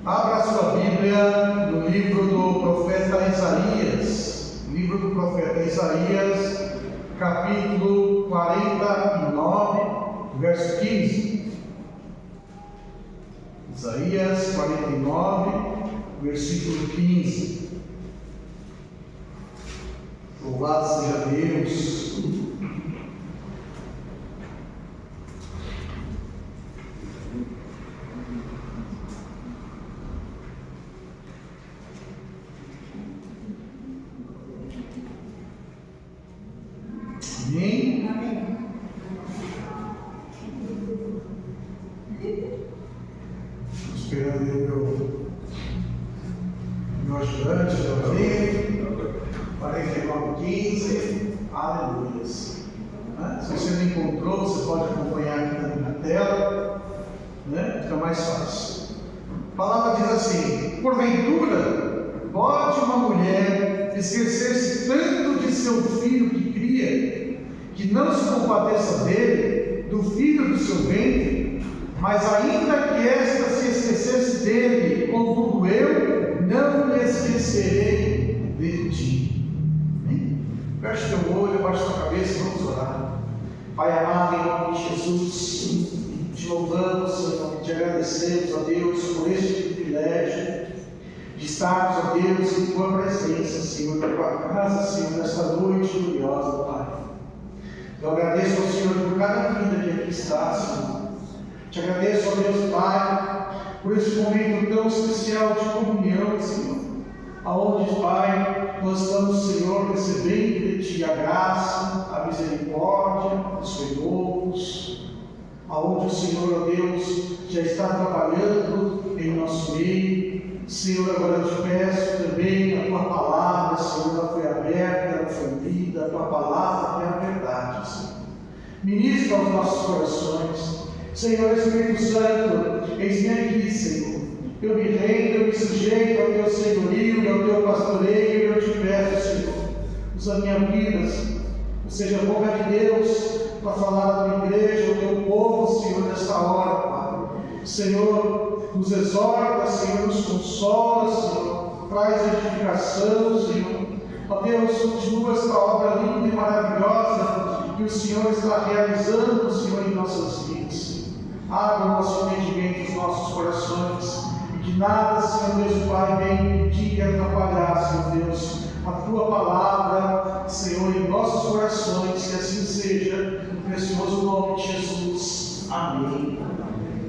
Abra sua Bíblia no livro do profeta Isaías. Livro do profeta Isaías, capítulo 49, verso 15. Isaías 49, versículo 15. Louvado seja Deus. Amém? Amém. Esperando meu ajudante, meu amigo. 49:15. Aleluia. Se você não encontrou, você pode acompanhar aqui também na tela, fica mais fácil. A palavra diz assim: porventura, pode uma mulher esquecer-se tanto de seu filho que cria, que não se compadeça dele, do filho do seu ventre? Mas ainda que esta se esquecesse dele, contudo eu não me esquecerei de ti. Amém? Feche teu olho, abaixa tua cabeça e vamos orar. Pai amado, em nome de Jesus, te louvamos, Senhor, te agradecemos, ó Deus, por este privilégio de estarmos, ó Deus, em tua presença, Senhor, na tua casa, Senhor, nesta noite gloriosa, Pai. Eu agradeço ao Senhor por cada vida que aqui está, Senhor. Te agradeço, ó Deus Pai, por esse momento tão especial de comunhão, Senhor, aonde, Pai, nós estamos, Senhor, recebendo de Ti a graça, a misericórdia, os renouvos, aonde o Senhor, ó Deus, já está trabalhando em nosso meio. Senhor, agora eu te peço também a Tua palavra, Senhor, ela foi aberta, ela foi lida, a Tua palavra é a verdade, Senhor. Ministra aos nossos corações. Senhor Espírito Santo, eis-me aqui, Senhor. Eu me rendo, eu me sujeito ao Teu senhorio e ao Teu pastoreio, e eu te peço, Senhor, usa a minha vida, Senhor. Seja a boca de Deus para falar à Tua igreja, ao Teu povo, Senhor, nesta hora, Pai. Senhor, nos exorta, Senhor, nos consola, Senhor, traz edificação, Senhor. Ó Deus, continua esta obra linda e maravilhosa que o Senhor está realizando, Senhor, em nossas vidas. Abra o nosso entendimento, os nossos corações, e que nada, Senhor Deus Pai, venha impedir e atrapalhar, Senhor Deus, a Tua palavra, Senhor, em nossos corações, que assim seja, no precioso nome de Jesus. Amém.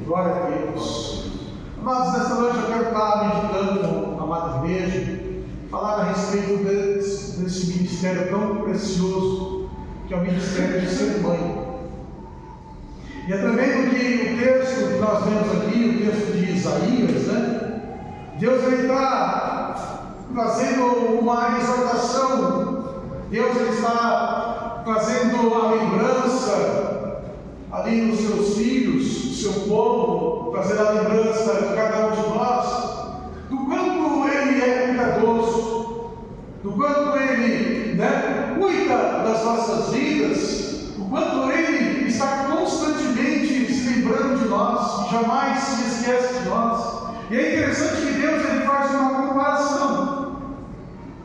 Glória a Deus. Amados, nesta noite eu quero estar meditando, amada igreja, falar a respeito desse ministério tão precioso, que é o ministério de ser mãe. E através do que o texto que nós vemos aqui, o texto de Isaías, Deus está trazendo uma exortação, Deus está trazendo a lembrança ali nos seus filhos, do seu povo, trazendo a lembrança de cada um de nós, do quanto Ele é cuidadoso, do quanto Ele cuida das nossas vidas, o quanto Ele está constantemente se lembrando de nós, jamais se esquece de nós. E é interessante que Deus ele faz uma comparação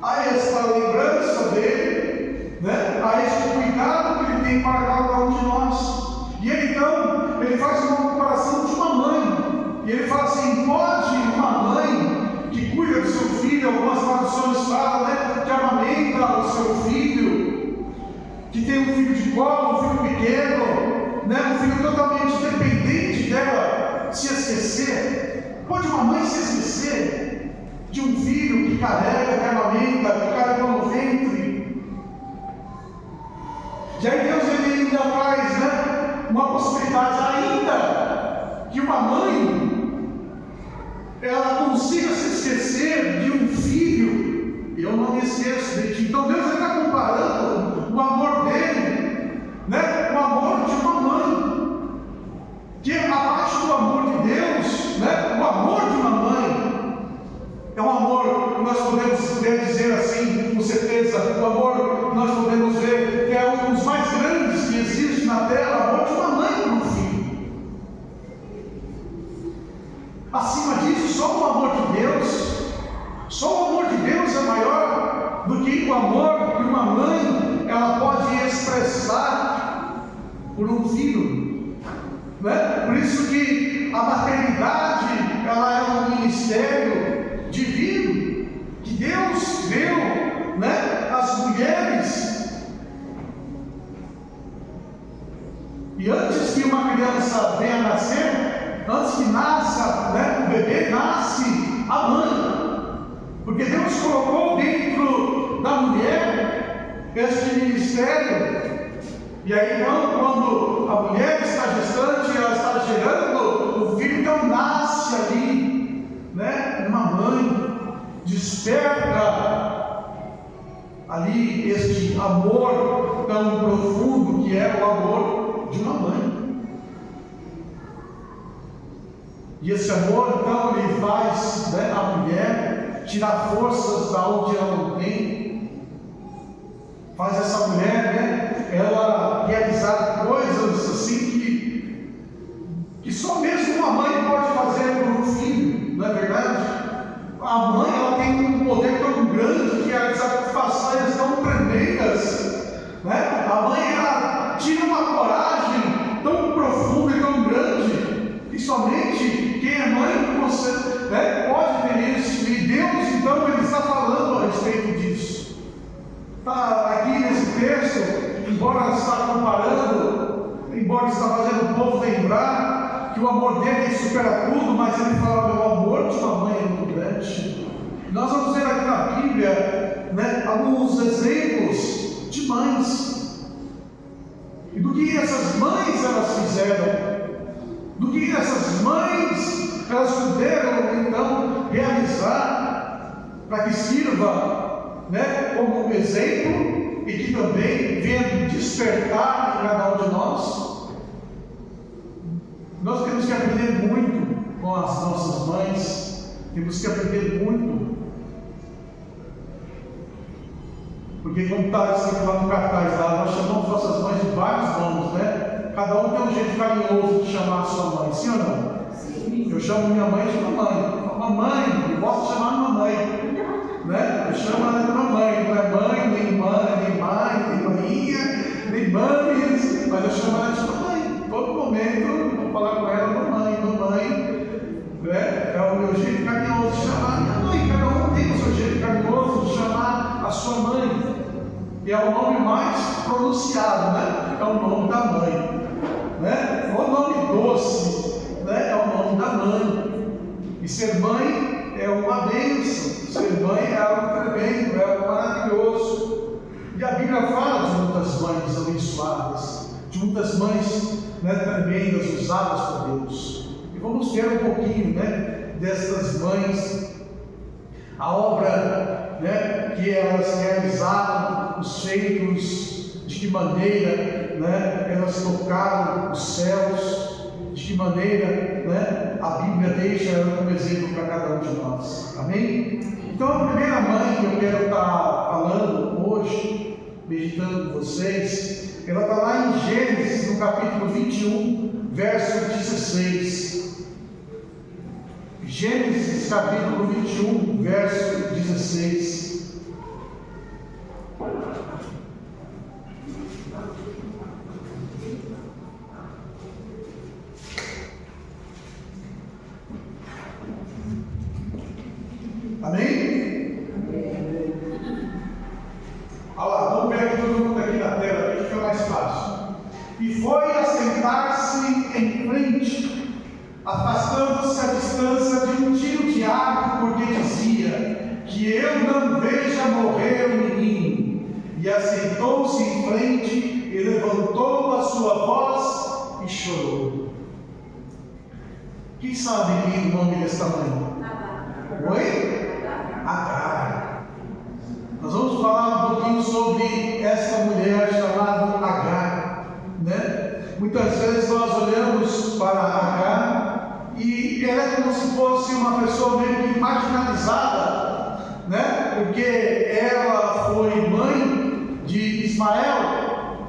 a esta lembrança dele, a este cuidado que Ele tem para cada um de nós. E ele, então, ele faz uma comparação de uma mãe. E ele fala assim: pode uma mãe que cuida do seu filho, algumas traduções falam, que amamenta o seu filho, que tem um filho de colo, um filho pequeno, um filho totalmente dependente dela, se esquecer? Pode uma mãe se esquecer de um filho que carrega, que amamenta, que carrega no ventre? E aí Deus ele ainda traz, uma possibilidade, ainda que uma mãe ela consiga se esquecer de um filho, eu não me esqueço de ti. Então Deus está comparando o amor dele, o amor de uma mãe, que abaixo do amor de Deus, o amor de uma mãe é um amor que nós podemos dizer assim, com certeza, o amor que nós podemos ver que é um dos mais grandes que existe na terra, o amor de uma mãe para um filho. Acima disso, só o amor de Deus, só o amor de Deus é maior do que o amor que uma mãe ela pode expressar por um filho, né? Por isso que a maternidade ela é um ministério divino que Deus deu, né, às mulheres. E antes que uma criança venha a nascer, antes que nasça, né, o bebê, nasce a mãe, porque Deus colocou dentro da mulher este ministério. E aí então, quando a mulher está gestante, ela está gerando o filho, então nasce ali, né, uma mãe, desperta ali este amor tão profundo que é o amor de uma mãe. E esse amor, então, ele faz, né, a mulher tirar forças da onde ela não tem, faz essa mulher, né, ela realizar coisas assim que só mesmo uma mãe pode fazer por um filho, não é verdade? A mãe ela tem um poder tão grande que realizar façanhas tão tremendas, né? A mãe ela tira uma coragem tão profunda e tão grande que somente quem é mãe você, né, pode ter isso. E Deus então ele está falando a respeito disso. Está aqui nesse texto. Embora está comparando, embora está fazendo o povo lembrar que o amor dele supera tudo, mas ele fala que o amor de uma mãe é muito grande. Nós vamos ver aqui na Bíblia, né, alguns exemplos de mães e do que essas mães elas fizeram, do que essas mães elas puderam então realizar para que sirva, né, como um exemplo. E que também venha despertar em cada um de nós. Nós temos que aprender muito com as nossas mães, temos que aprender muito, porque como está escrito lá no cartaz lá, nós chamamos nossas mães de vários nomes, né? Cada um tem um jeito carinhoso de chamar a sua mãe, sim ou não? Sim. Eu chamo minha mãe de mamãe. Mamãe, eu posso chamar mamãe, né? Eu chamo ela de mamãe, não é mãe, nem mãe, nem mãe, nem maninha, nem mames, mas eu chamo ela de mamãe. Todo momento eu vou falar com ela, mamãe, né? É o meu jeito carinhoso de chamar minha mãe. Cada um tem o seu jeito carinhoso de chamar a sua mãe. E é o nome mais pronunciado, né? É o nome da mãe, né? O nome doce, né? É o nome da mãe. E ser mãe é uma bênção. Ser mãe é algo tremendo, é algo maravilhoso. E a Bíblia fala de muitas mães abençoadas, de muitas mães, né, tremendas, usadas por Deus. E vamos ver um pouquinho, né, dessas mães, a obra, né, que elas realizaram, os feitos, de que maneira, né, elas tocaram os céus, de que maneira, né, a Bíblia deixa ela como exemplo para cada um de nós. Amém? Então a primeira mãe que eu quero estar falando hoje, meditando com vocês, ela está lá em Gênesis, no capítulo 21, verso 16. Gênesis capítulo 21, verso 16. Amém? Olha lá, vamos ver aqui todo mundo aqui na tela, que fica mais fácil. E foi assentar-se em frente, afastando-se a distância de um tiro de arco, porque dizia: que eu não veja morrer o menino. E assentou-se em frente e levantou a sua voz e chorou. Quem sabe o nome desta mãe? Oi? Agar. Nós vamos falar um pouquinho sobre essa mulher chamada Agar, né? Muitas vezes nós olhamos para Agar e ela é como se fosse uma pessoa meio que marginalizada, né? Porque ela foi mãe de Ismael,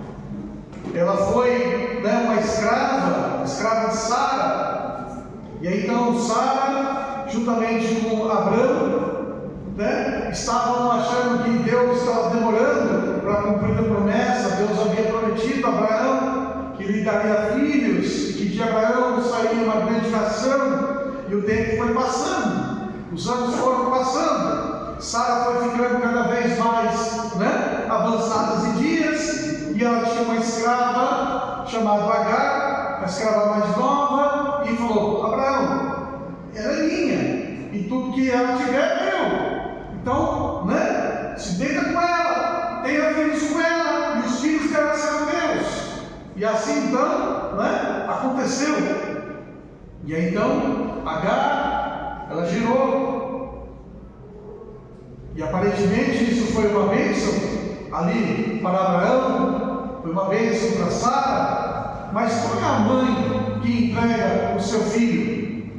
ela foi, né, uma escrava de Sara, e aí então Sara juntamente com Abraão, né? Estavam achando que Deus estava demorando para cumprir a promessa. Deus havia prometido a Abraão que lhe daria filhos, e que de Abraão sairia uma grande nação, e o tempo foi passando, os anos foram passando, Sara foi ficando cada vez mais, né, avançadas em dias, e ela tinha uma escrava chamada Agar, a escrava mais nova, e falou: Abraão, ela é minha, e tudo que ela tiver é meu, então, né, se deita com ela, tenha filhos com ela, e os filhos dela serão meus. E assim então, né, aconteceu. E aí então Agar, ela gerou, e aparentemente isso foi uma bênção ali para Abraão, foi uma bênção para Sara. Mas qual é a mãe que entrega o seu filho?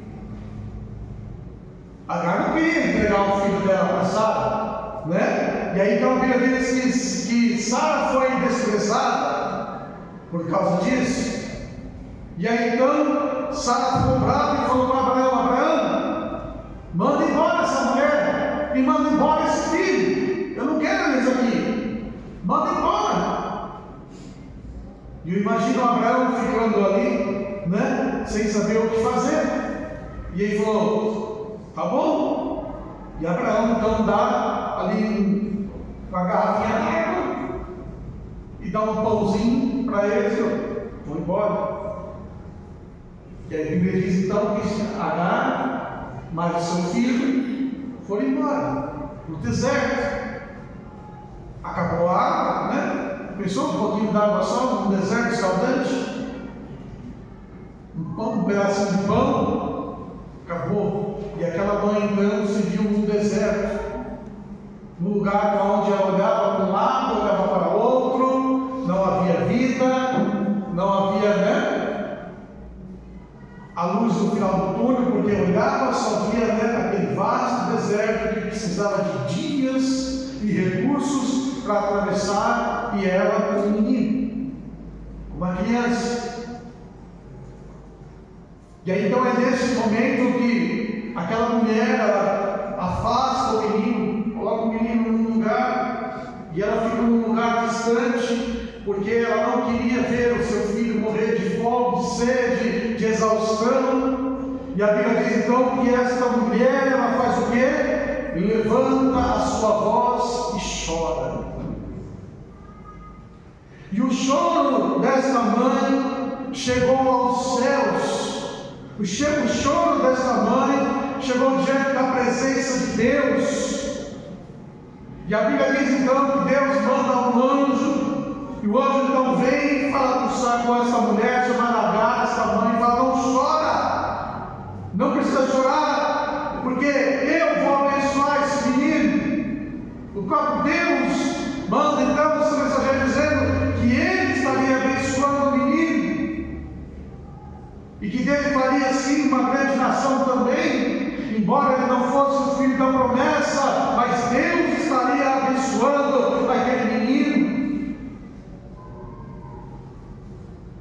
Agar não queria entregar o filho dela para Sara, né? E aí então a Bíblia diz que Sara foi desprezada por causa disso. E aí então Sara ficou brava e falou para Abraão: Abraão, manda embora essa mulher e manda embora esse filho, eu não quero eles aqui, manda embora. E eu imagino Abraão ficando ali, né, sem saber o que fazer. E ele falou: tá bom. E Abraão então dá ali uma garrafinha d'água e dá um pãozinho para eles, e vão embora. E a Bíblia diz então que Agar, mais o seu filho, foram embora no deserto. Acabou a água, né? Pensou um pouquinho de água só, no deserto escaldante? Um pedacinho de pão, acabou. E aquela mãe então se viu no deserto, no lugar onde ela olhava para um lado, olhava para outro, não havia vida, não havia, né, a luz no final do túnel, porque olhava, só via, né, aquele vasto deserto que precisava de dias e recursos para atravessar, e ela um menino, uma criança. E aí então é nesse momento que aquela mulher, ela afasta o menino, coloca o menino num lugar, e ela fica num lugar distante, porque ela não queria ver o seu filho morrer de fome, de sede, de exaustão. E a Bíblia diz então que esta mulher, ela faz o quê? Levanta a sua voz e chora. E o choro desta mãe chegou aos céus. O choro desta mãe chegou diante da presença de Deus. E a Bíblia diz então que Deus manda um anjo, e o anjo então vem e fala com essa mulher chamada Agar, essa mãe, e fala: não chora, não precisa chorar, porque eu vou abençoar esse menino. O próprio Deus manda então o seu mensageiro dizendo que ele estaria abençoando o menino, e que dele faria assim uma grande nação também, embora ele não fosse o filho da promessa, mas Deus estaria abençoando aquele menino.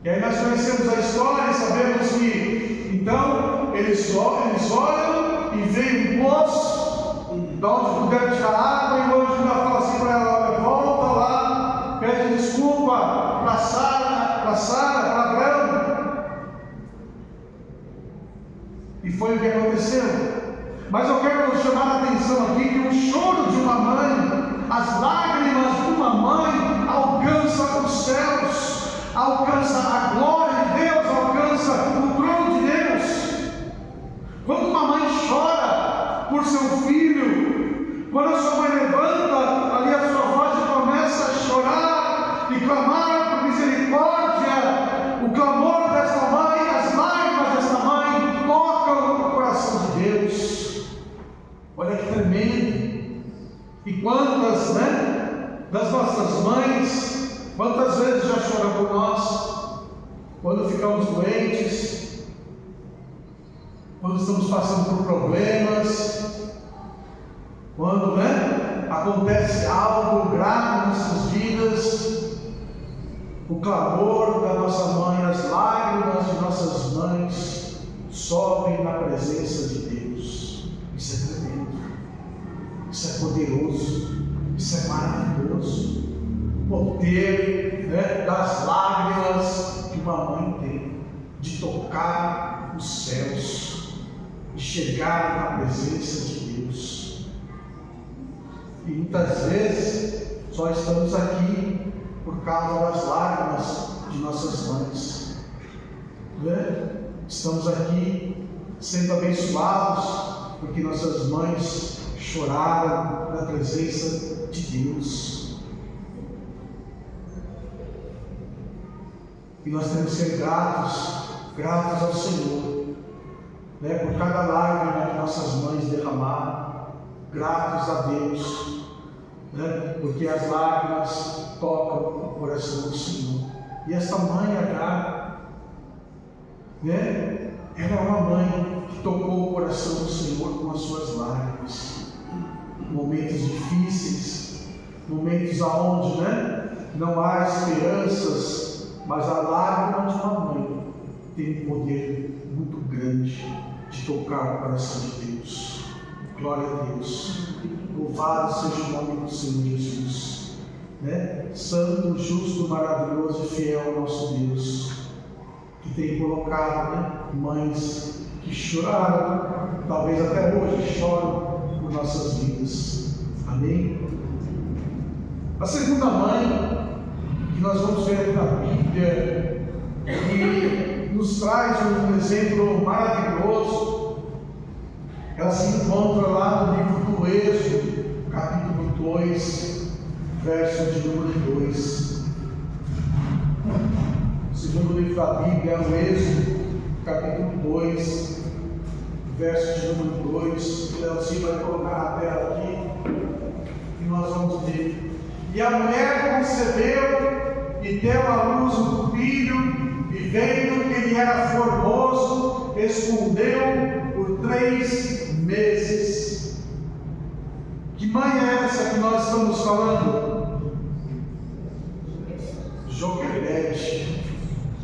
E aí nós conhecemos a história e sabemos que então eles olham e veem um poço, de onde puderam tirar água, e o anjo ainda fala assim para ela: olha, volta lá, pede desculpa para Sara, para Abraão. E foi o que aconteceu. Mas eu quero chamar a atenção aqui que o choro de uma mãe, as lágrimas de uma mãe, alcança os céus, alcança a glória de Deus, alcança o trono de Deus. Quando uma mãe chora por seu filho, quando a sua mãe levanta ali a sua voz e começa a chorar e clamar por misericórdia, o clamor desta mãe, as lágrimas desta mãe tocam o coração de Deus. Olha que tremendo. E quantas, né, das nossas mães, quantas vezes já choram por nós, quando ficamos doentes, quando estamos passando por problemas, quando, né, acontece algo grave em nossas vidas, o clamor da nossa mãe, as lágrimas de nossas mães sobem na presença de Deus. poderoso, isso é maravilhoso. O poder, né, das lágrimas que uma mãe tem, de tocar os céus, de chegar na presença de Deus. E muitas vezes só estamos aqui por causa das lágrimas de nossas mães, né? Estamos aqui sendo abençoados porque nossas mães choraram na presença de Deus. E nós temos que ser gratos ao Senhor, né, por cada lágrima que nossas mães derramaram, gratos a Deus, né, porque as lágrimas tocam o coração do Senhor. E essa mãe Agar, né, ela é uma mãe que tocou o coração do Senhor com as suas lágrimas. Momentos difíceis, momentos aonde, né, não há esperanças, mas a lágrima de uma mãe tem um poder muito grande de tocar o coração de Deus. Glória a Deus. Louvado seja o nome do Senhor Jesus, né? Santo, justo, maravilhoso e fiel ao nosso Deus, que tem colocado, né, mães que choraram, talvez até hoje choram por nossas vidas. Amém? A segunda mãe que nós vamos ver na Bíblia, que nos traz um exemplo maravilhoso, ela se encontra lá no livro do Êxodo, capítulo 2, verso de número 2. O segundo livro da Bíblia é o Êxodo, capítulo 2, verso de número 2. O Leozinho vai colocar na tela aqui e nós vamos ler. E a mulher concebeu e deu à luz um filho, e vendo que ele era formoso, escondeu por 3 meses. Que mãe é essa que nós estamos falando? Joquebede,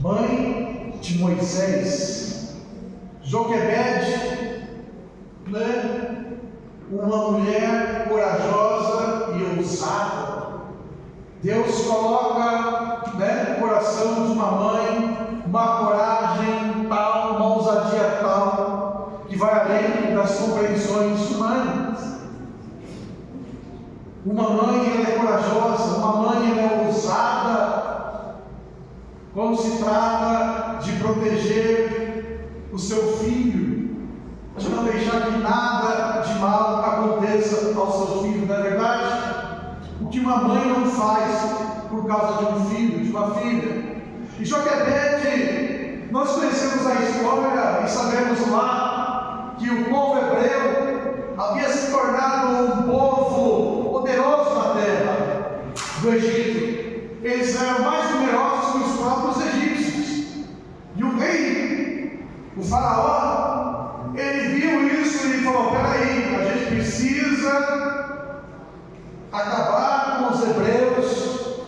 mãe de Moisés. Joquebede, né? Uma mulher corajosa e ousada. Deus coloca, né, no coração de uma mãe uma coragem tal, uma ousadia tal, que vai além das compreensões humanas. Uma mãe, ela é corajosa, uma mãe, ela é ousada quando se trata de proteger o seu filho, de não deixar que nada de mal aconteça ao seu filho, não é verdade? O que uma mãe não faz por causa de um filho, de uma filha. E Joquebede, nós conhecemos a história e sabemos lá que o povo hebreu havia se tornado um povo poderoso na terra do Egito. Eles eram mais numerosos que os próprios egípcios. E o rei, o faraó, ele viu isso e falou: peraí, a gente precisa acabar com os hebreus,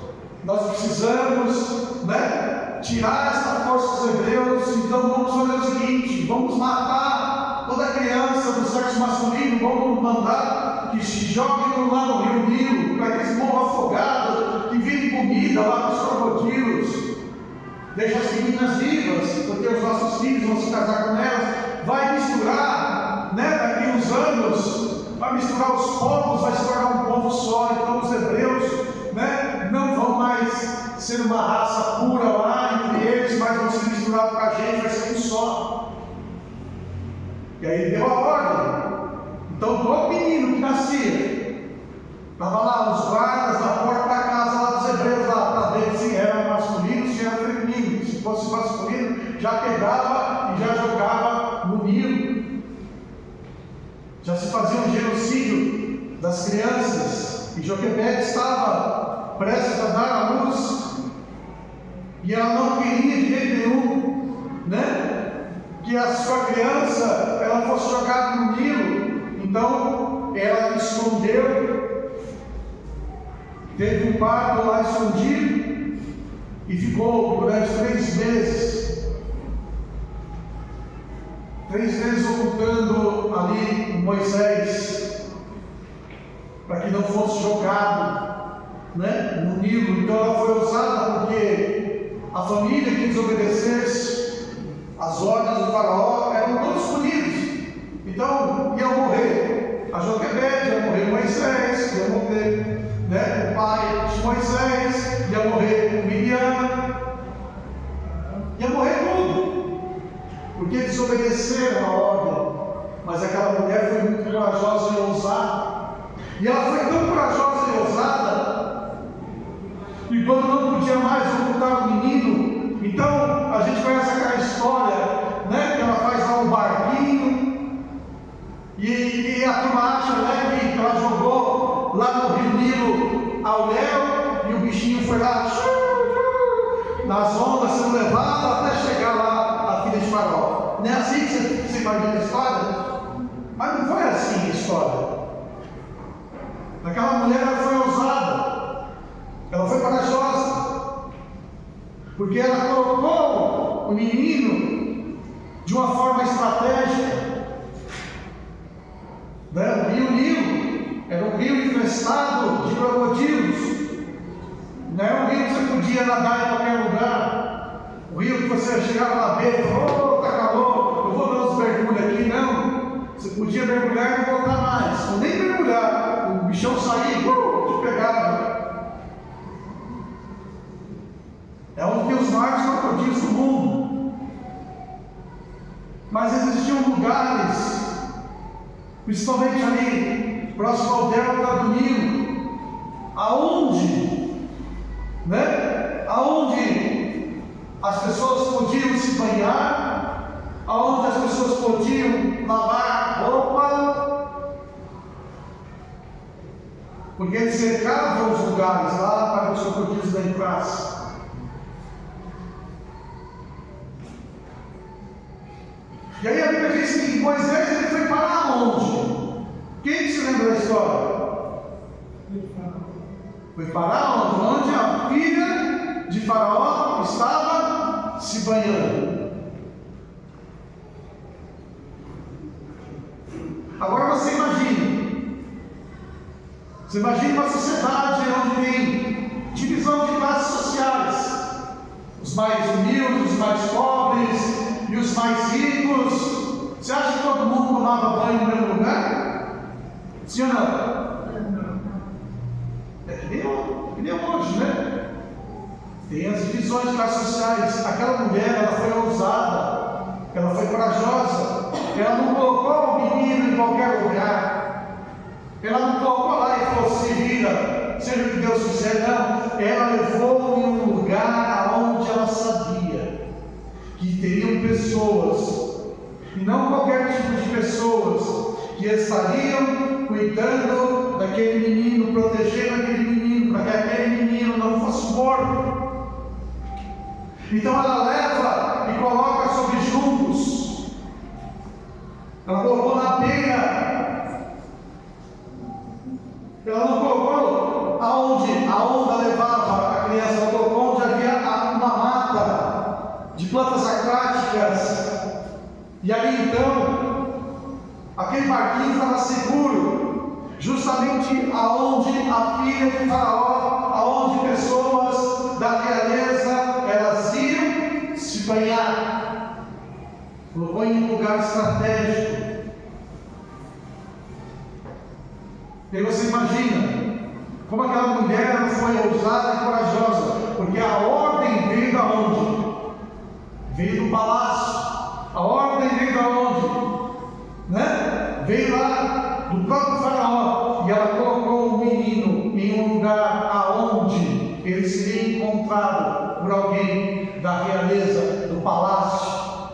nós precisamos, né, tirar essa força dos hebreus. Então vamos fazer o seguinte: vamos matar toda criança do sexo masculino, vamos mandar que se joguem lá no rio Nilo, para que eles morram afogados, que virem comida lá para os crocodilos. Deixa as meninas vivas, porque os nossos filhos vão se casar com elas. Vai misturar, né, daqui uns anos, vai misturar os povos, vai se tornar um povo só. Então os hebreus, né, não vão mais ser uma raça pura lá entre eles, mas vão ser misturados com a gente, vai ser um só. E aí ele deu a ordem. Então todo menino que nascia, estava lá os guardas na porta da casa lá dos hebreus, lá para ver se era masculino, se era feminino. Se fosse masculino, já pegava e já jogava no Nilo. Já se fazia um genocídio das crianças. E Joquebede estava prestes a dar à luz, e ela não queria de jeito nenhum, né, que a sua criança ela fosse jogada no Nilo. Então ela escondeu, teve um parto lá escondido e ficou durante 3 meses. 3 meses ocultando ali Moisés, para que não fosse jogado, né, no Nilo. Então ela foi usada porque a família que desobedecesse as ordens do faraó eram todos punidos. Então ia morrer a Joquebede, ia morrer Moisés, ia morrer, né, o pai de Moisés, ia morrer Miriam, ia morrer tudo, porque desobedeceram a ordem. Mas aquela mulher foi muito corajosa e ousada. E ela foi tão corajosa e ousada, e quando não podia mais ocultar o menino, então a gente conhece aquela história, né, que ela faz lá um barquinho, e a turma acha, né, que ela jogou lá no rio Nilo ao léu, e o bichinho foi lá, nas ondas sendo levado até chegar lá a filha de Faraó. Não é assim que você imagina a história? Mas não foi assim a história. Aquela mulher ela foi ousada, ela foi corajosa, porque ela colocou o menino de uma forma estratégica. Né? O rio Nilo era um rio infestado de crocodilos. Não era um rio que você podia nadar em qualquer lugar. O rio que você chegava na beira e falou: oh, tá calor, eu vou dar uns mergulhos aqui. Não. Você podia mergulhar e não voltar mais. Ou nem mergulhar, o bichão saía e te pegava. É onde tem os maiores crocodilos do mundo. Mas existiam lugares, principalmente ali, próximo ao delta do Nilo, aonde, né? Aonde as pessoas podiam se banhar, aonde as pessoas podiam lavar roupa, porque eles cercavam os lugares lá para que os crocodilos não entrassem. E aí a Bíblia diz que Moisés ele foi para onde? Quem se lembra da história? Foi para onde? Onde a filha de Faraó estava se banhando. Agora você imagina uma sociedade onde tem divisão de classes sociais, os mais humildes, os mais pobres e os mais ricos. Você acha que todo mundo tomava banho no mesmo lugar? Sim ou não? É que nem hoje, né? Tem as divisões de classes sociais. Aquela mulher, ela foi ousada, ela foi corajosa, ela não colocou o menino em qualquer lugar. Ela não colocou lá e falou: se vira, seja o que Deus quiser. Não, ela levou em um lugar onde ela sabia que teriam pessoas, e não qualquer tipo de pessoas, que estariam cuidando daquele menino, protegendo aquele menino, para que aquele menino não fosse morto. Então ela leva e coloca sobre juncos, ela colocou na beira. Ela não colocou aonde a onda levava a criança, ela colocou onde havia uma mata de plantas aquáticas. E ali então, aquele barquinho estava seguro, justamente aonde a filha de Faraó, aonde pessoas da realeza, elas iam se banhar. Colocou em um lugar estratégico. E você imagina como aquela mulher foi ousada e corajosa, porque a ordem veio da onde? Veio do palácio. A ordem veio da onde? Né? Veio lá do próprio Faraó. E ela colocou o menino em um lugar aonde ele seria encontrado por alguém da realeza, do palácio.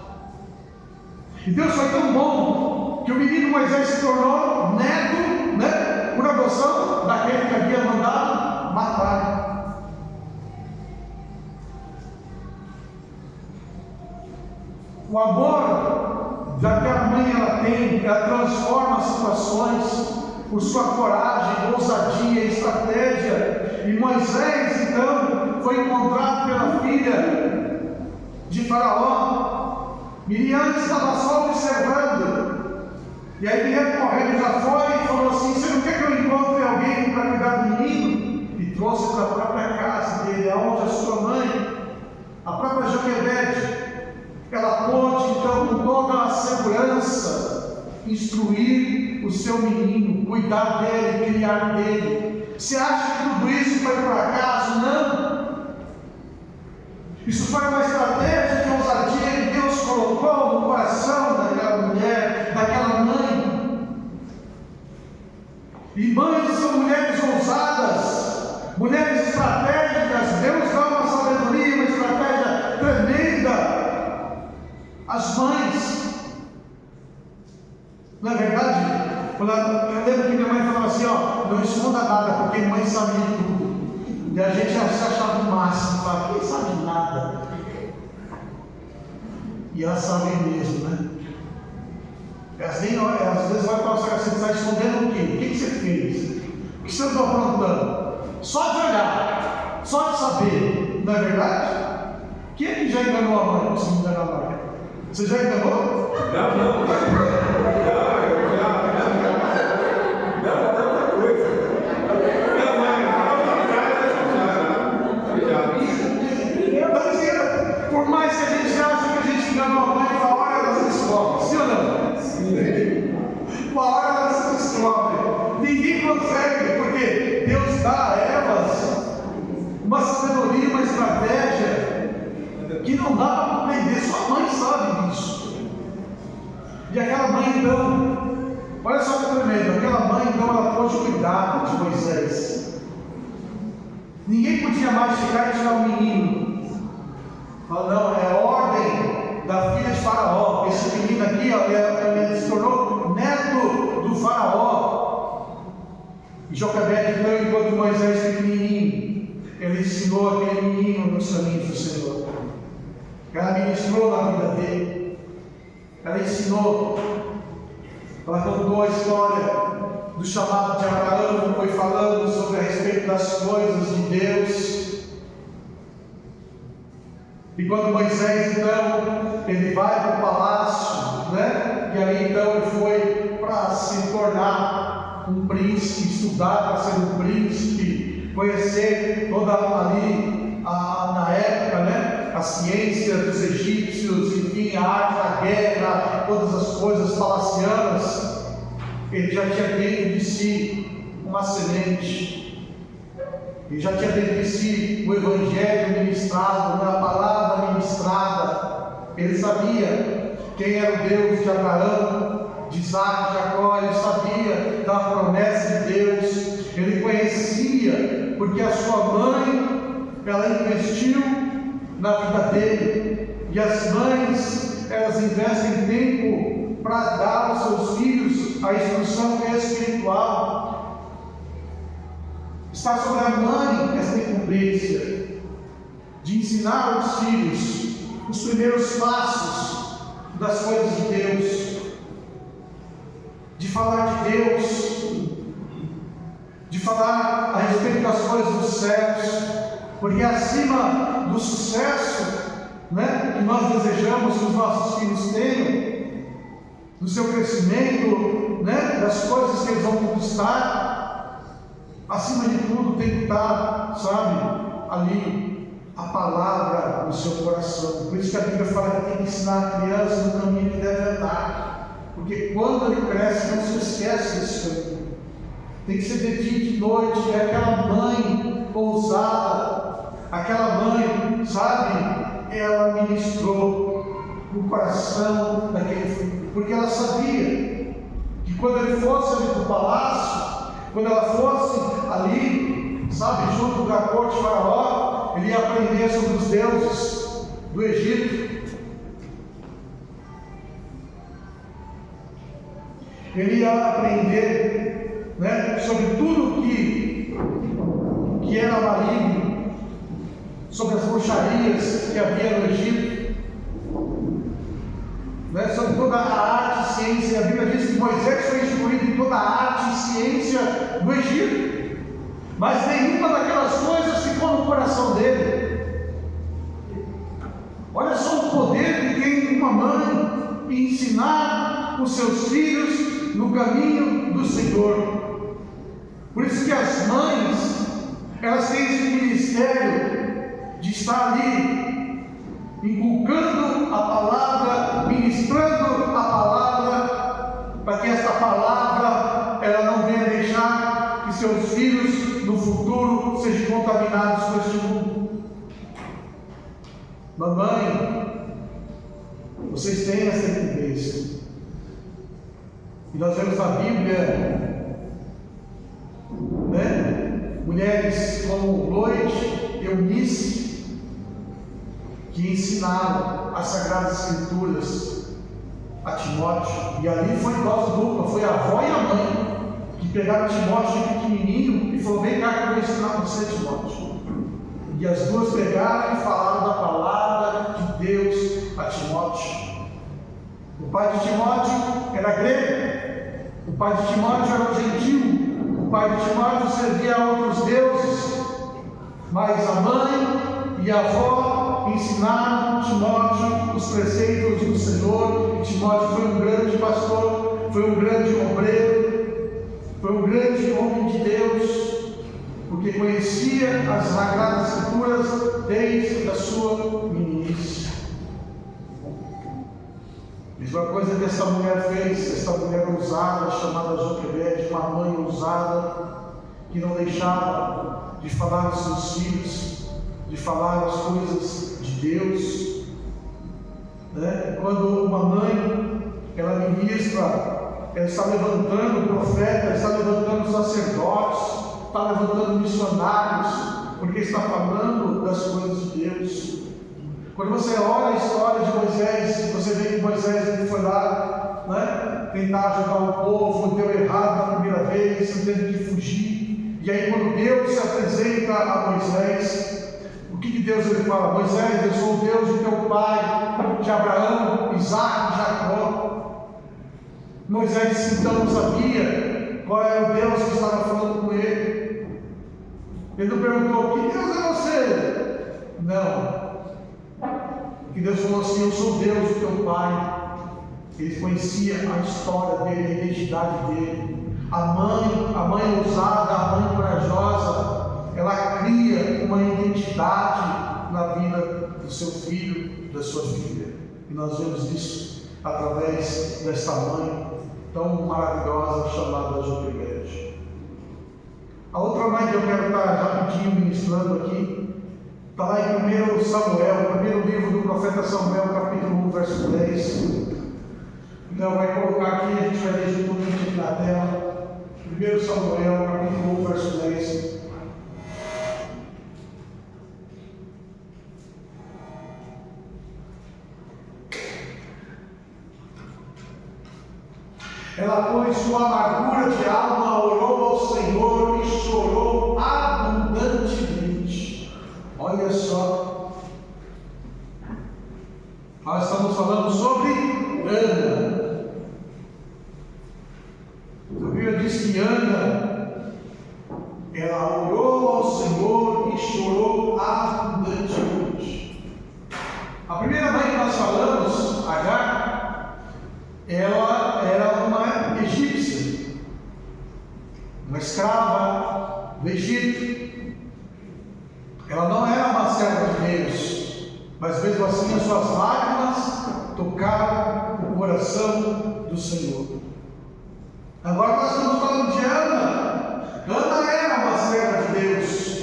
E Deus foi tão bom que o menino Moisés se tornou neto, né? Por adoção daquele que havia mandado matar. O amor que a mãe ela tem, ela transforma as situações por sua coragem, ousadia e estratégia. E Moisés então foi encontrado pela filha de Faraó. Miriam estava só observando. E aí Miriam correndo já foi e falou assim: você não quer que eu encontre alguém instruir o seu menino, cuidar dele, criar dele. Você acha que tudo isso foi por acaso? Não. Isso foi uma estratégia de ousadia que Deus colocou no coração daquela mulher, daquela mãe. E mães são mulheres ousadas, mulheres estratégicas. Deus dá uma sabedoria, uma estratégia tremenda às mães. Não é verdade? Eu lembro que minha mãe falava assim, não esconda nada, porque mãe sabe de tudo. E a gente se achava o máximo, fala, quem sabe de nada? E elas sabem mesmo, né? Às vezes vai para você, você está escondendo o quê? O que você fez? O que você está aprontando? Só de olhar, só de saber, não é verdade? Quem é que já enganou a mãe? Se não enganou a mãe? Você já enganou? Não. Por mais que a gente ache que a gente enganou a mãe, uma hora ela se descobre, sim ou não? Sim. Uma hora ela se descobre. Ninguém consegue, porque Deus dá a elas uma sabedoria, uma estratégia que não dá para compreender. Sua mãe sabe disso. E aquela mãe então, olha só que tremendo, aquela mãe então ela pôde cuidar de Moisés. Ninguém podia mais chegar e tirar o menino. Fala, não, é ordem da filha de Faraó. Esse menino aqui, ele se tornou neto do Faraó. E Joquebede, então, enquanto Moisés pequenininho, ele ensinou aquele menino nos caminhos do Senhor. Ela ministrou na vida dele. Ela ensinou. Ela contou a história do chamado de Abraão, foi falando sobre a respeito das coisas de Deus. E quando Moisés, então, ele vai para o palácio, né? E aí, então, ele foi para se tornar um príncipe, estudar para ser um príncipe, conhecer toda ali, na época, né? A ciência dos egípcios, enfim, a arte da guerra, todas as coisas palacianas. Ele já tinha dentro de si uma semente. Ele já tinha dentro de si o Evangelho ministrado, a palavra ministrada. Ele sabia quem era o Deus de Abraão, de Isaac, de Jacó. Ele sabia da promessa de Deus. Ele conhecia, porque a sua mãe, ela investiu na vida dele. E as mães, elas investem tempo para dar aos seus filhos a instrução espiritual. Está sobre a mãe essa incumbência de ensinar aos filhos os primeiros passos das coisas de Deus, de falar de Deus, de falar a respeito das coisas dos céus, porque acima do sucesso, né, que nós desejamos que os nossos filhos tenham, do seu crescimento, né, das coisas que eles vão conquistar, acima de tudo tem que estar, sabe, ali a palavra no seu coração. Por isso que a Bíblia fala que tem que ensinar a criança no caminho que deve andar, porque quando ele cresce não se esquece desse caminho. Tem que ser de dia e de noite. É aquela mãe ousada, aquela mãe, sabe, ela ministrou no coração daquele filho, porque ela sabia que quando ele fosse ali para o palácio, quando ela fosse ali, sabe, junto da corte de Faraó, ele ia aprender sobre os deuses do Egito. Ele ia aprender, né, sobre tudo que era maligno, sobre as bruxarias que havia no Egito, né, sobre toda a arte e ciência. A Bíblia diz que Moisés foi instruído em toda a arte e ciência do Egito, mas nenhuma daquelas coisas ficou no coração dele. Olha só o poder que tem uma mãe em ensinar os seus filhos no caminho do Senhor. Por isso que as mães, elas têm esse ministério de estar ali inculcando a palavra, ministrando a palavra, para que esta palavra ela não venha deixar que seus filhos no futuro sejam contaminados por este mundo. Mamãe, vocês têm essa incumbência. E nós vemos na Bíblia, mulheres como Loide, Eunice, que ensinaram as Sagradas Escrituras a Timóteo. E ali foi dose dupla, foi a avó e a mãe que pegaram Timóteo de pequenininho e falou: vem cá que eu vou ensinar você, Timóteo. E as duas pegaram e falaram da palavra de Deus a Timóteo. O pai de Timóteo era grego, o pai de Timóteo era um gentil, o pai de Timóteo servia a outros deuses, mas a mãe e a avó ensinaram Timóteo os preceitos do Senhor, e Timóteo foi um grande pastor, foi um grande obreiro, foi um grande homem de Deus, porque conhecia as Sagradas Escrituras desde a sua meninice. Mesma coisa que essa mulher fez, essa mulher ousada, chamada Joquebede, uma mãe ousada, que não deixava de falar aos seus filhos, de falar as coisas de Deus. Quando uma mãe, ela ministra, ela está levantando profetas, está levantando sacerdotes, está levantando missionários, porque está falando das coisas de Deus. Quando você olha a história de Moisés, você vê que Moisés ele foi lá, tentar ajudar o povo, deu errado na primeira vez, teve que fugir. E aí quando Deus se apresenta a Moisés, o que Deus ele fala? Moisés, eu sou o Deus de teu pai, de Abraão, Isaac e Jacó. Moisés então não sabia qual era o Deus que estava falando com ele. Ele não perguntou: que Deus é você? Não. Que Deus falou assim: eu sou Deus do teu pai. Ele conhecia a história dele, a identidade dele. A mãe ousada, a mãe corajosa, ela cria uma identidade na vida do seu filho, da sua filha. E nós vemos isso através desta mãe tão maravilhosa chamada Joquebede. A outra mãe que eu quero estar rapidinho ministrando aqui está lá em 1 Samuel, o primeiro livro do profeta Samuel, capítulo 1, verso 10. Então vai colocar aqui, a gente vai ler juntamente aqui na tela. 1 Samuel, capítulo 1, verso 10. Ela, pois, sua amargura de alma, orou ao Senhor e chorou abundantemente. Olha só, nós estamos falando sobre Ana. A Bíblia diz que Ana, ela orou ao Senhor e chorou abundantemente. A primeira mãe que nós falamos, Agar, ela era uma egípcia, uma escrava do Egito. Ela não era uma serva de Deus, mas mesmo assim as suas lágrimas tocaram o coração do Senhor. Agora nós estamos falando de Ana. Ana era uma serva de Deus.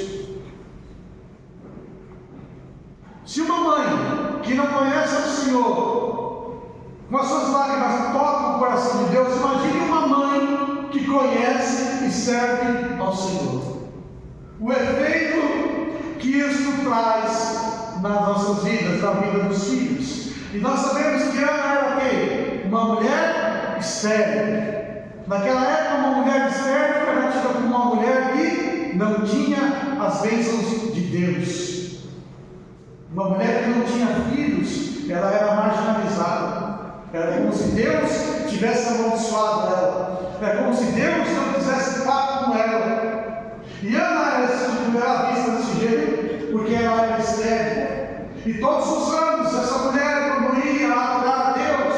Se uma mãe que não conhece o Senhor, com as suas lágrimas toca o coração de Deus, imagine uma mãe que conhece e serve ao Senhor. O efeito que isso traz nas nossas vidas, na vida dos filhos. E nós sabemos que Ana era o quê? Uma mulher estéril. Naquela época, uma mulher estéril era tida como uma mulher que não tinha as bênçãos de Deus. Uma mulher que não tinha filhos, ela era marginalizada. Era como se Deus tivesse amaldiçoado ela. É como se Deus não quisesse pacto com ela. E Ana era vista desse jeito porque ela era estéril. E todos os anos, essa mulher, quando ia adorar a Deus,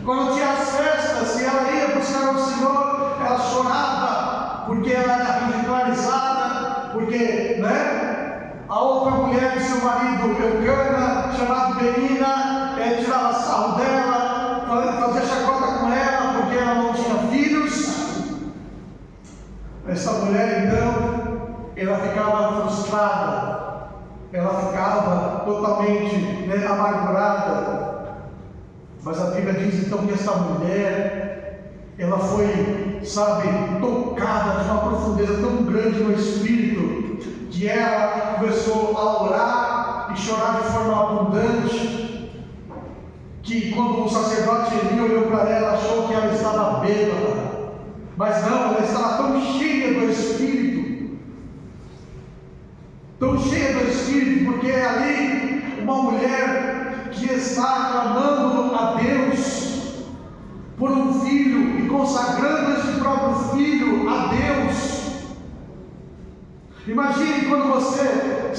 quando tinha as festas e ela ia buscar o Senhor, ela chorava porque ela era ridicularizada, porque, a outra mulher de seu marido, Eucana, chamada Penina, tirava sarro dela, fazia chacota com ela porque ela não tinha filhos. Essa mulher, então, ela ficava frustrada, ela ficava totalmente amargurada. Mas a Bíblia diz então que essa mulher, ela foi, tocada de uma profundeza tão grande no Espírito, que ela começou a orar e chorar de forma abundante, que quando o sacerdote Eli olhou para ela, achou que ela estava bêbada. Mas não, ela estava tão cheia do Espírito, porque é ali uma mulher que está clamando a Deus por um filho e consagrando esse próprio filho a Deus. Imagine quando você,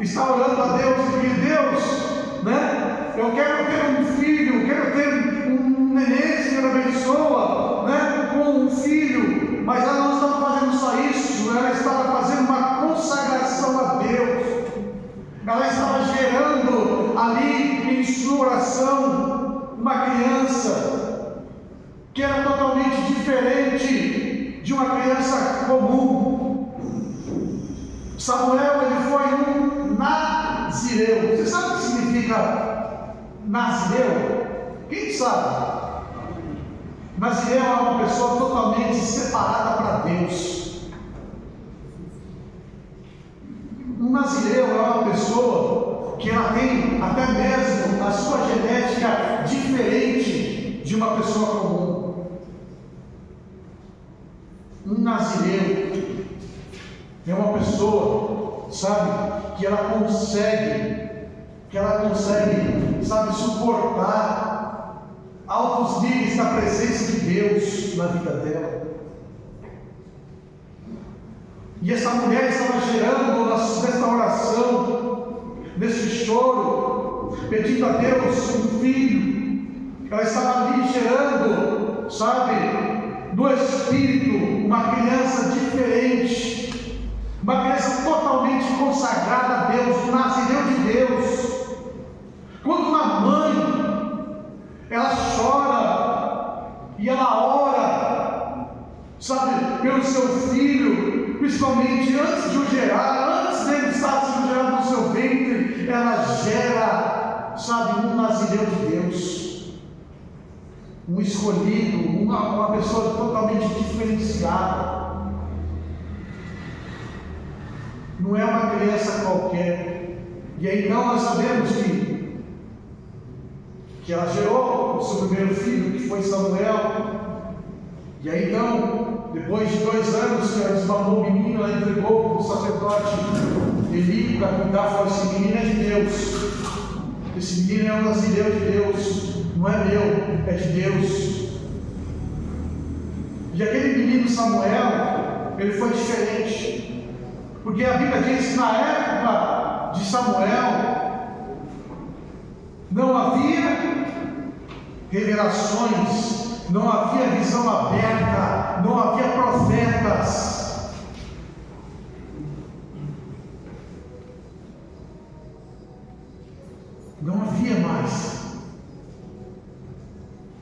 está orando a Deus e diz: Deus, eu quero ter um filho, quero ter um neném, Senhor, abençoa, com um filho, mas ela não estava fazendo só isso, ela estava fazendo uma consagração a Deus, ela estava gerando ali em sua oração uma criança que era totalmente diferente de uma criança comum. Samuel, ele foi um nazireu. Você sabe o que significa nazireu? Quem sabe? Nazireu é uma pessoa totalmente separada para Deus. Um nazireu é uma pessoa que ela tem até mesmo a sua genética diferente de uma pessoa comum. Um nazireu é uma pessoa, que ela consegue, suportar altos níveis da presença de Deus na vida dela. E essa mulher estava gerando nesta oração, nesse choro, pedindo a Deus um filho. Ela estava ali gerando, no Espírito, uma criança diferente, uma criança totalmente consagrada a Deus, um nazireu de Deus. Quando uma mãe, ela chora e ela ora, pelo seu filho, principalmente antes de o gerar, antes dele estar sendo gerado no seu ventre, ela gera, um nazireu de Deus, um escolhido, uma pessoa totalmente diferenciada. Não é uma criança qualquer. E aí então nós sabemos que ela gerou o seu primeiro filho, que foi Samuel. E aí então, depois de 2 anos que ela desmamou o menino, ela entregou para o sacerdote Eli para cuidar. Falou: esse menino é de Deus, esse menino é um nazireu de Deus, não é meu, é de Deus. E aquele menino Samuel, ele foi diferente, porque a Bíblia diz que na época de Samuel não havia revelações, não havia visão aberta, não havia profetas. Não havia mais.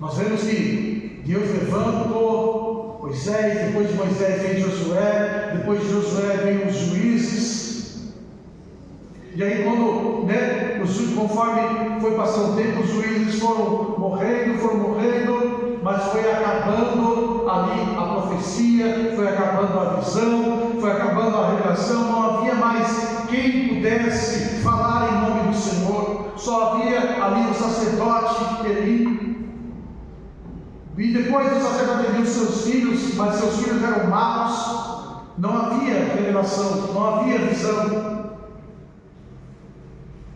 Nós vemos que Deus levantou Moisés, depois de Moisés vem Josué, depois de Josué vem os juízes. E aí conforme foi passando o tempo, os juízes foram morrendo, mas foi acabando ali a profecia, foi acabando a visão, foi acabando a revelação. Não havia mais quem pudesse falar em nome do Senhor, só havia ali o sacerdote Eli. E depois do sacerdote Eli, os seus filhos, mas seus filhos eram maus, não havia revelação, não havia visão.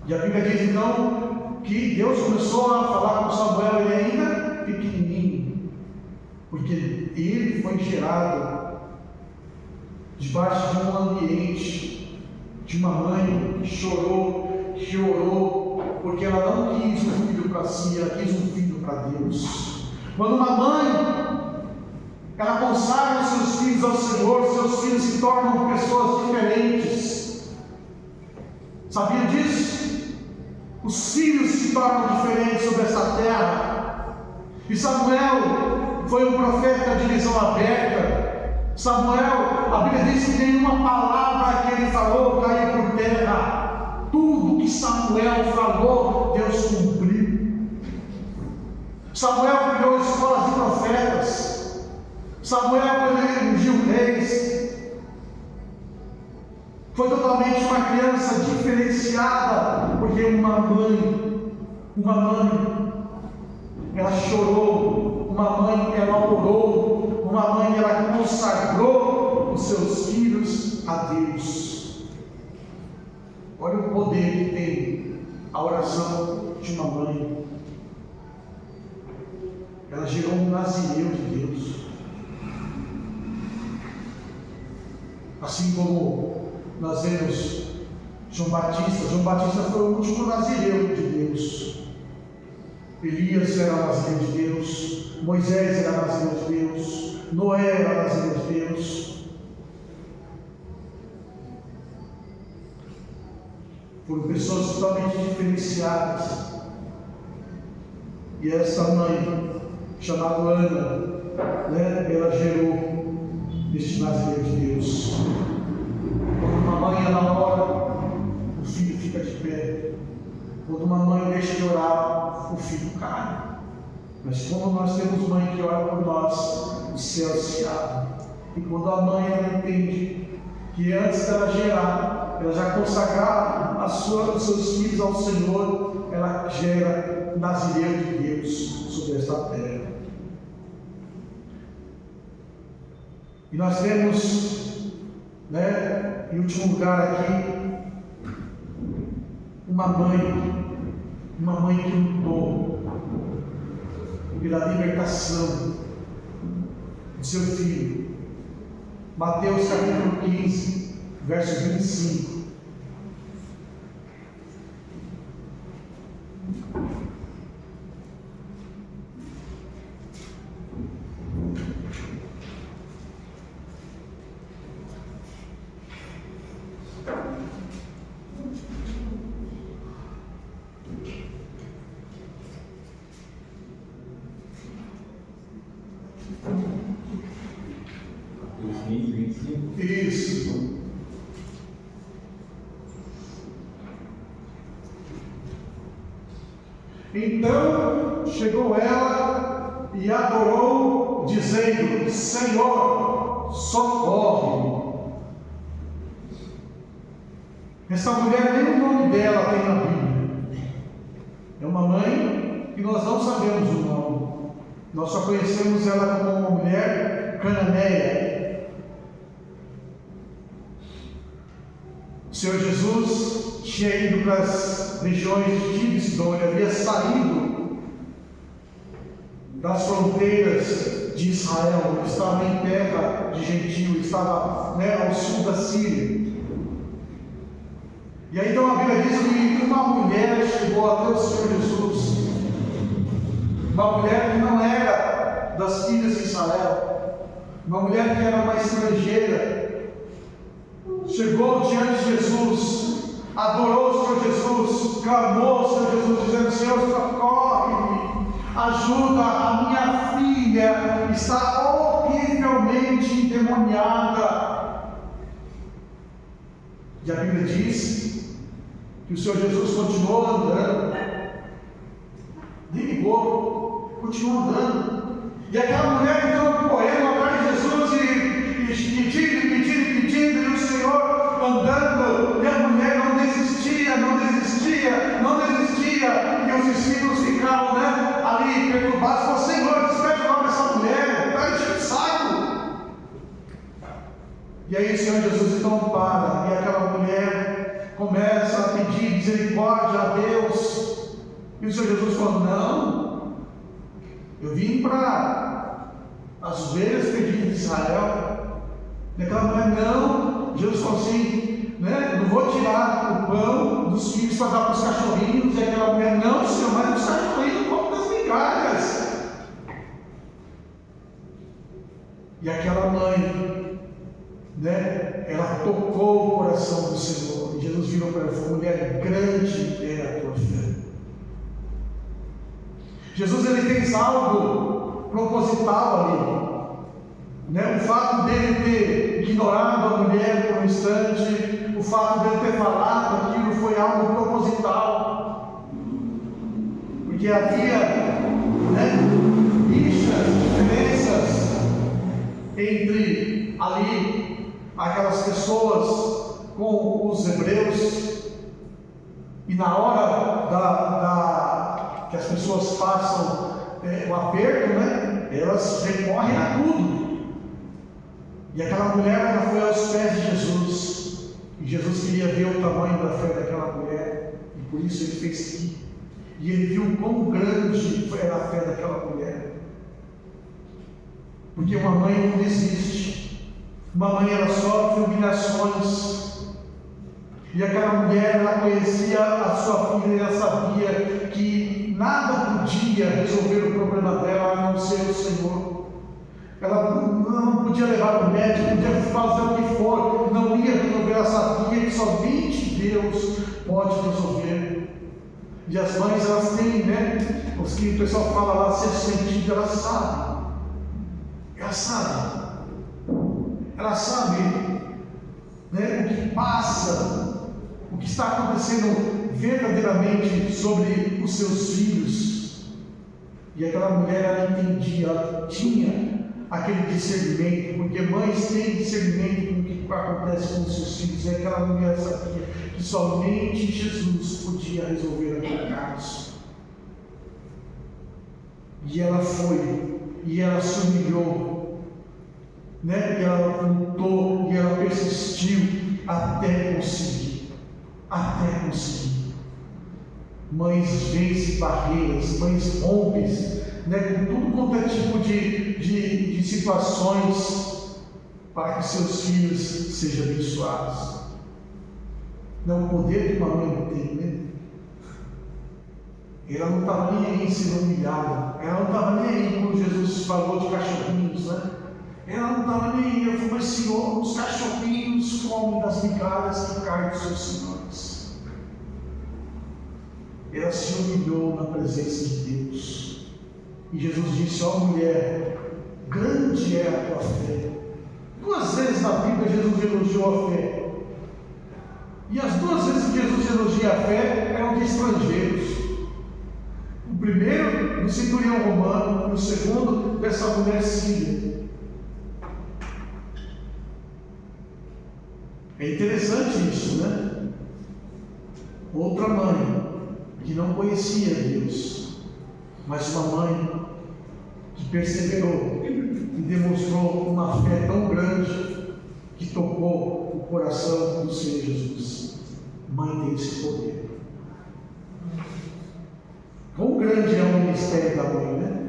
E a Bíblia diz então que Deus começou a falar com Samuel, ele ainda pequenininho, porque ele foi gerado debaixo de um ambiente de uma mãe que chorou, que orou, porque ela não quis um filho para si, ela quis um filho para Deus. Quando uma mãe, ela consagra os seus filhos ao Senhor, seus filhos se tornam pessoas diferentes. Sabia disso? Os filhos se tornam diferentes sobre esta terra. E Samuel foi um profeta de visão aberta. Samuel, a Bíblia diz que nenhuma palavra que ele falou caiu por terra. Tudo que Samuel falou, Deus cumpriu. Samuel criou escolas de profetas. Samuel, quando ele ungiu reis, foi totalmente uma criança diferenciada, porque uma mãe, ela chorou, uma mãe, ela orou, uma mãe, ela consagrou os seus filhos a Deus. Olha o poder que tem a oração de uma mãe. Ela gerou um nazireu de Deus. Assim como nós vemos João Batista foi o último nazireu de Deus. Elias era nazireu de Deus, Moisés era nazireu de Deus, Noé era nazireu de Deus. Foram pessoas totalmente diferenciadas. E essa mãe, chamada Ana, ela gerou este nazireu de Deus. Quando uma mãe ela ora, o filho fica de pé. Quando uma mãe deixa de orar, o filho cai. Mas quando nós temos mãe que ora por nós, o céu se abre. E quando a mãe ela entende que antes dela gerar, ela já consagrar os seus filhos ao Senhor, ela gera nazireu de Deus sobre esta terra. E nós temos, em último lugar aqui, uma mãe que lutou pela libertação de seu filho. Mateus capítulo 15, verso 25. Isso. Então chegou ela e adorou, dizendo: Senhor, socorre-me. Essa mulher, nem o nome dela tem na Bíblia. É uma mãe que nós não sabemos o nome. Nós só conhecemos ela como uma mulher cananeia. O Senhor Jesus tinha ido para as regiões de Tiro e Sidom, ele havia saído das fronteiras de Israel, ele estava em terra de gentio, estava ao sul da Síria. E aí então a Bíblia diz que uma mulher chegou até o Senhor Jesus, uma mulher que não era das filhas de Israel, uma mulher que era uma estrangeira. Chegou diante de Jesus, adorou o Senhor Jesus, clamou ao Senhor Jesus, dizendo: Senhor, socorre-me, ajuda, a minha filha está horrivelmente endemoniada. E a Bíblia diz que o Senhor Jesus continuou andando, ligou, continuou andando, e aquela mulher então correndo atrás de Jesus e pedindo, e o Senhor andando, e a mulher não desistia, e os discípulos ficaram ali perturbados, falaram: Senhor, despede logo essa mulher, está enchendo o saco. E aí o Senhor Jesus então para, e aquela mulher começa a pedir misericórdia a Deus, e o Senhor Jesus falou: não, eu vim para as ovelhas perdidas de Israel. E aquela mulher: não. Jesus falou assim, não vou tirar o pão dos filhos para dar para os cachorrinhos. E aquela mulher: não, Senhor, mas os cachorrinhos comem das migalhas. E aquela mãe, ela tocou o coração do Senhor, e Jesus virou para ela e falou: mulher, grande é a tua fé. Jesus, ele fez algo proposital ali, o fato dele ter ignorado a mulher por um instante. O fato de ele ter falado aquilo foi algo proposital, porque havia, rixas, diferenças entre ali aquelas pessoas com os hebreus, e na hora que as pessoas passam o aperto, elas recorrem a tudo. E aquela mulher, ela foi aos pés de Jesus, e Jesus queria ver o tamanho da fé daquela mulher, e por isso ele fez aqui. E ele viu o quão grande era a fé daquela mulher, porque uma mãe não desiste, uma mãe ela sofre humilhações, e aquela mulher, ela conhecia a sua filha, e ela sabia que nada podia resolver o problema dela a não ser o Senhor. Ela não podia levar para o médico, podia fazer o que for, não ia resolver. Ela sabia que somente Deus pode resolver. E as mães, elas têm, os que o pessoal fala lá, sexto sentido, elas sabem. Elas sabem. Elas sabem, o que passa, o que está acontecendo verdadeiramente sobre os seus filhos. E aquela mulher, ela entendia, ela tinha aquele discernimento, porque mães têm discernimento com o que acontece com os seus filhos. E aquela mulher sabia que somente Jesus podia resolver aquele caso. E ela foi, e ela se humilhou, e ela lutou, e ela persistiu até conseguir. Até conseguir. Mães vencem barreiras, mães rompem, com tudo quanto é tipo de situações para que seus filhos sejam abençoados. Não, o poder que uma mãe tem, Ela não estava nem aí sendo humilhada, ela não estava nem aí quando Jesus falou de cachorrinhos, Ela não estava nem aí. Eu falei, mas Senhor, os cachorrinhos comem das migalhas que caem dos seus senhores. Ela se humilhou na presença de Deus. E Jesus disse: ó mulher, grande é a tua fé. 2 vezes na Bíblia Jesus elogiou a fé. E as 2 vezes que Jesus elogia a fé eram de estrangeiros. O primeiro do centurião romano, e o segundo dessa mulher síria. É interessante isso, Outra mãe que não conhecia Deus, mas uma mãe que perseverou e demonstrou uma fé tão grande que tocou o coração do Senhor Jesus. Mãe tem esse poder. Quão grande é o ministério da mãe,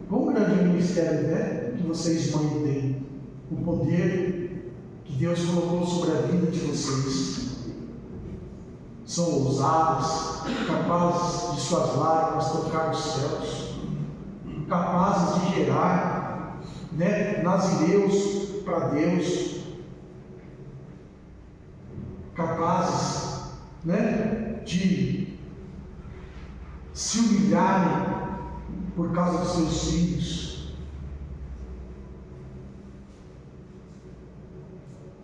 Quão grande é o ministério, que vocês, mãe, têm. O poder que Deus colocou sobre a vida de vocês. São ousadas, capazes de suas lágrimas tocar os céus, capazes de gerar, nazireus para Deus, capazes, de se humilharem por causa dos seus filhos.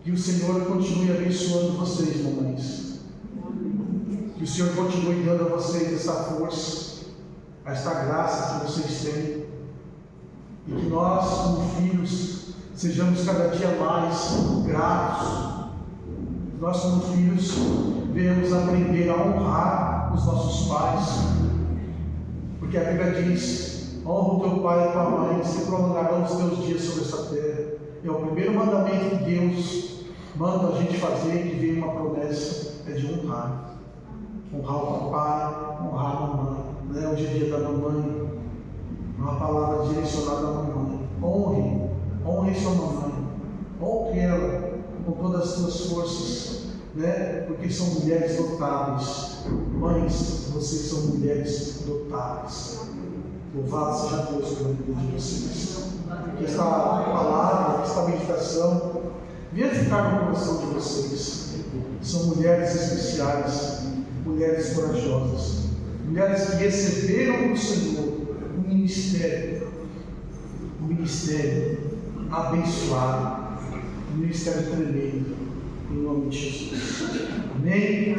Que o Senhor continue abençoando vocês, mamães. Que o Senhor continue dando a vocês essa força, esta graça que vocês têm. E que nós, como filhos, sejamos cada dia mais gratos. Nós, como filhos, venhamos aprender a honrar os nossos pais. Porque a Bíblia diz: honra o teu pai e a tua mãe, e se prolongarão os teus dias sobre essa terra. É o primeiro mandamento que Deus manda a gente fazer, que vem uma promessa, é de honrar. Honrar o papai, honrar a mamãe, o dia a dia da mamãe, uma palavra direcionada à mamãe. Honre sua mamãe, honre ela com todas as suas forças, porque são mulheres dotáveis. Mães, vocês são mulheres dotáveis. Louvado seja Deus pela vida de vocês. Que esta palavra, que esta meditação venha ficar no coração de vocês. São mulheres especiais, mulheres corajosas, mulheres que receberam do Senhor um ministério abençoado, um ministério tremendo, em nome de Jesus. Amém?